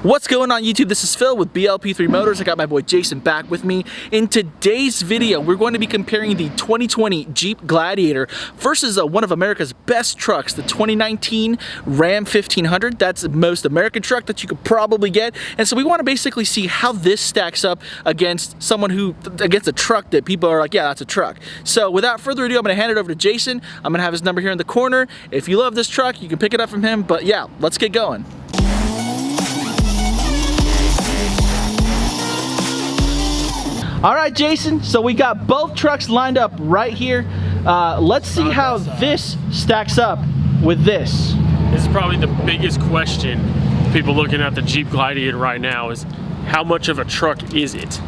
What's going on YouTube? This is Phil with BLP3 Motors. I got my boy Jason back with me. In today's video, we're going to be comparing the 2020 Jeep Gladiator versus one of America's best trucks, the 2019 Ram 1500. That's the most American truck that you could probably get. And so we want to basically see how this stacks up against against a truck that people are like, yeah, that's a truck. So without further ado, I'm going to hand it over to Jason. I'm going to have his number here in the corner. If you love this truck, you can pick it up from him. But yeah, let's get going. All right, Jason, so we got both trucks lined up right here. Let's see how this stacks up with this. This is probably the biggest question people looking at the Jeep Gladiator right now is how much of a truck is it?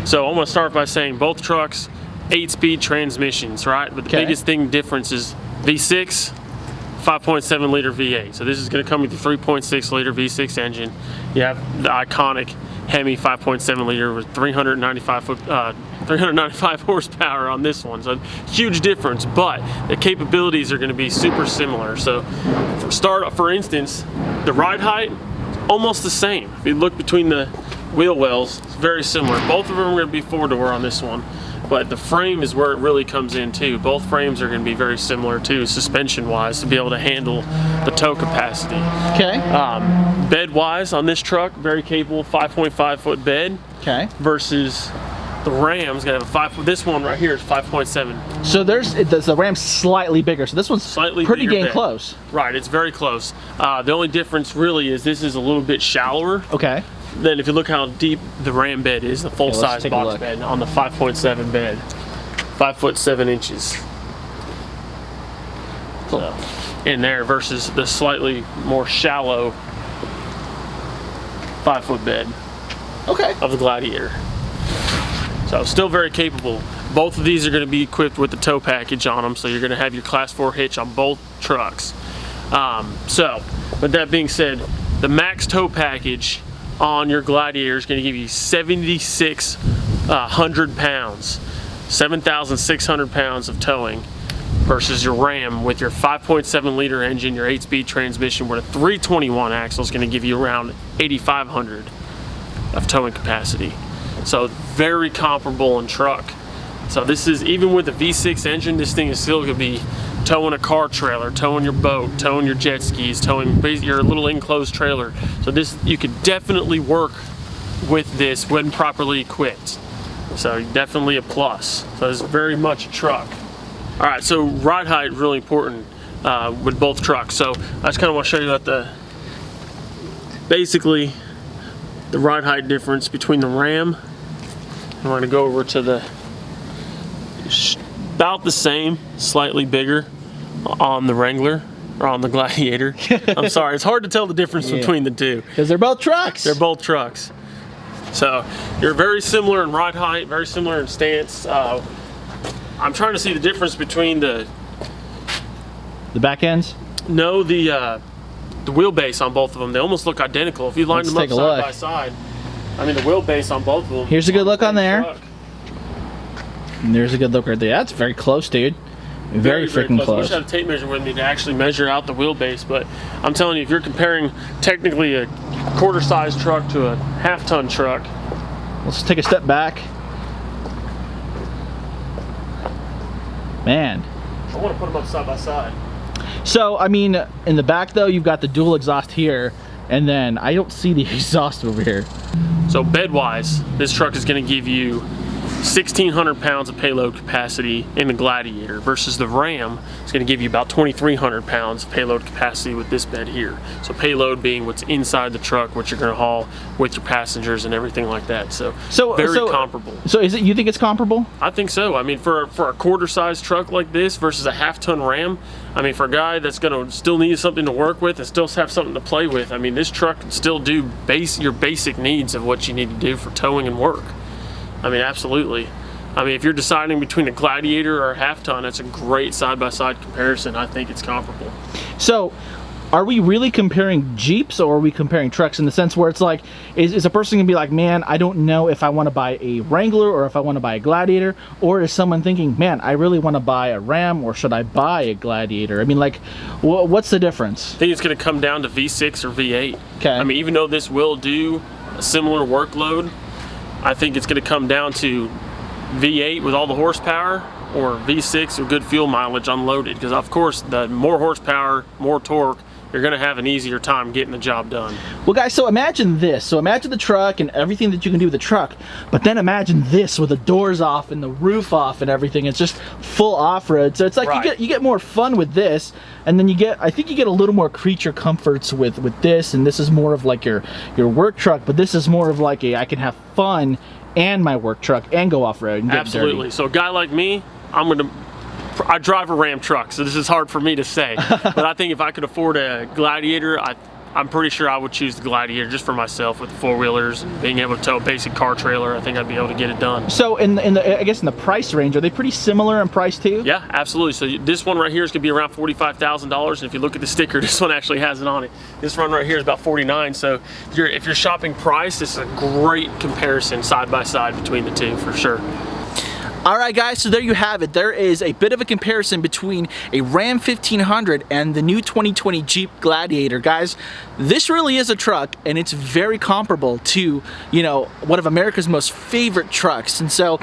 So I'm gonna start by saying both trucks, 8-speed transmissions, right? But the biggest difference is V6, 5.7 liter V8. So this is gonna come with the 3.6 liter V6 engine. You have the iconic Hemi 5.7 liter with 395 horsepower on this one. So huge difference, but the capabilities are going to be super similar. So for instance, the ride height, almost the same. If you look between the wheel wells, it's very similar. Both of them are going to be four-door on this one, but the frame is where it really comes in too. Both frames are going to be very similar too, suspension-wise, to be able to handle the tow capacity. Okay. Bed-wise on this truck, very capable 5.5 foot bed. Okay. Versus the Ram's gonna have this one right here is 5.7. So the Ram's slightly bigger. So this one's slightly pretty dang close. Right, it's very close. The only difference really is this is a little bit shallower. Okay. Then if you look how deep the Ram bed is, the full-size box bed on the 5.7 bed, 5'7" inches. Cool. So, in there versus the slightly more shallow 5-foot bed. Okay. Of the Gladiator. So still very capable. Both of these are going to be equipped with the tow package on them, so you're going to have your Class 4 hitch on both trucks. So with that being said, the max tow package on your Gladiator is going to give you 7,600 pounds, 7,600 pounds of towing, versus your Ram with your 5.7 liter engine, your 8-speed transmission with a 321 axle is going to give you around 8,500 of towing capacity. So very comparable in truck. So this is, even with the V6 engine, this thing is still going to be towing a car trailer, towing your boat, towing your jet skis, towing your little enclosed trailer. So this, you could definitely work with this when properly equipped. So definitely a plus. So it's very much a truck. All right, so ride height is really important with both trucks. So I just kind of want to show you that basically the ride height difference between the Ram, and we're going to go over to the about the same, slightly bigger on the Wrangler, or on the Gladiator. I'm sorry, it's hard to tell the difference between the two. Because they're both trucks. They're both trucks. So you're very similar in ride height, very similar in stance. I'm trying to see the difference between the back ends? No, the wheelbase on both of them. They almost look identical. If you line them up side by side, I mean the wheelbase on both of them. Here's a good look on there. And there's a good look right there. That's very close, dude. Very freaking close. I wish I had a tape measure with me to actually measure out the wheelbase, but I'm telling you, if you're comparing technically a quarter-size truck to a half-ton truck. Let's take a step back. Man. I want to put them up side by side. So, I mean, in the back though, you've got the dual exhaust here, and then I don't see the exhaust over here. So bed-wise, this truck is going to give you 1,600 pounds of payload capacity in the Gladiator versus the Ram is going to give you about 2,300 pounds of payload capacity with this bed here. So payload being what's inside the truck, what you're going to haul with your passengers and everything like that. So very comparable. So is it? You think it's comparable? I think so. I mean, for a quarter-size truck like this versus a half-ton Ram, I mean, for a guy that's going to still need something to work with and still have something to play with, I mean, this truck can still do your basic needs of what you need to do for towing and work. I mean, absolutely. I mean, if you're deciding between a Gladiator or a half-ton, that's a great side-by-side comparison. I think it's comparable. So, Are we really comparing Jeeps, or are we comparing trucks in the sense where it's like, is a person gonna be like, man, I don't know if I want to buy a Wrangler or if I want to buy a Gladiator, or is someone thinking, man, I really want to buy a Ram, or should I buy a Gladiator? I mean, like, what's the difference? I think it's going to come down to V6 or V8. Okay. I mean, even though this will do a similar workload, I think it's going to come down to V8 with all the horsepower, or V6 with good fuel mileage unloaded. Because of course, the more horsepower, more torque, you're going to have an easier time getting the job done. Well, guys, so imagine this. So imagine the truck and everything that you can do with the truck, but then imagine this with the doors off and the roof off and everything. It's just full off-road. So it's like right. you get more fun with this, and then I think you get a little more creature comforts with this, and this is more of like your work truck, but this is more of like I can have fun and my work truck and go off-road and get Absolutely. dirty. So a guy like me, I drive a Ram truck, so this is hard for me to say. But I think if I could afford a Gladiator, I'm pretty sure I would choose the Gladiator just for myself, with the four-wheelers and being able to tow a basic car trailer. I think I'd be able to get it done. So I guess in the price range, are they pretty similar in price too? Yeah, absolutely. So this one right here is going to be around $45,000, and if you look at the sticker, this one actually has it on it. This one right here is about $49,000. So if you're shopping price, this is a great comparison side by side between the two for sure. Alright guys, so there you have it. There is a bit of a comparison between a Ram 1500 and the new 2020 Jeep Gladiator. Guys, this really is a truck, and it's very comparable to, you know, one of America's most favorite trucks. And so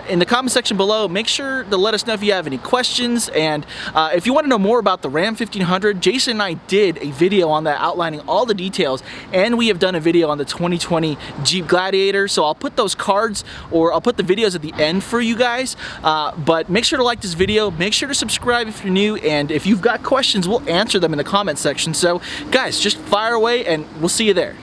in the comment section below, make sure to let us know if you have any questions, and if you want to know more about the Ram 1500, Jason and I did a video on that outlining all the details, and we have done a video on the 2020 Jeep Gladiator. So I'll put those cards, or I'll put the videos at the end for you guys, but make sure to like this video, make sure to subscribe if you're new, and if you've got questions, we'll answer them in the comment section. So guys, just fire away and we'll see you there.